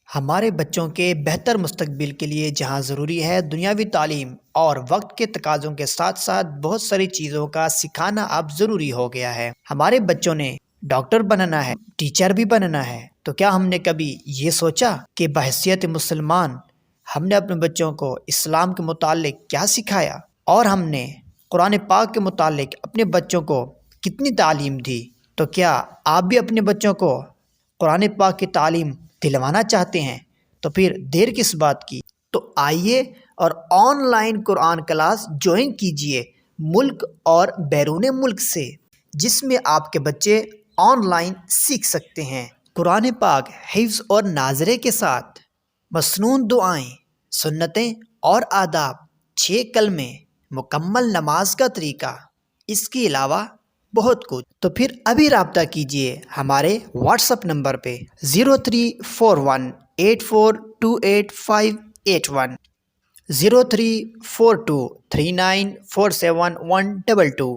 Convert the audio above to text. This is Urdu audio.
ہمارے بچوں کے بہتر مستقبل کے لیے جہاں ضروری ہے دنیاوی تعلیم اور وقت کے تقاضوں کے ساتھ ساتھ بہت ساری چیزوں کا سکھانا اب ضروری ہو گیا ہے۔ ہمارے بچوں نے ڈاکٹر بننا ہے، ٹیچر بھی بننا ہے، تو کیا ہم نے کبھی یہ سوچا کہ بحیثیت مسلمان ہم نے اپنے بچوں کو اسلام کے متعلق کیا سکھایا، اور ہم نے قرآن پاک کے متعلق اپنے بچوں کو کتنی تعلیم دی؟ تو کیا آپ بھی اپنے بچوں کو قرآن پاک کی تعلیم دلوانا چاہتے ہیں؟ تو پھر دیر کس بات کی؟ تو آئیے اور on line Quran class join کیجئے ملک اور بیرون ملک سے، جس میں آپ کے بچے آن لائن سیکھ سکتے ہیں قرآن پاک حفظ اور ناظرے کے ساتھ، مسنون دعائیں، سنتیں اور آداب، 6 کلمے، مکمل نماز کا طریقہ، اس کے علاوہ بہت کچھ۔ تو پھر ابھی رابطہ کیجئے ہمارے واٹس ایپ نمبر پہ 0341842881، 0342394712۔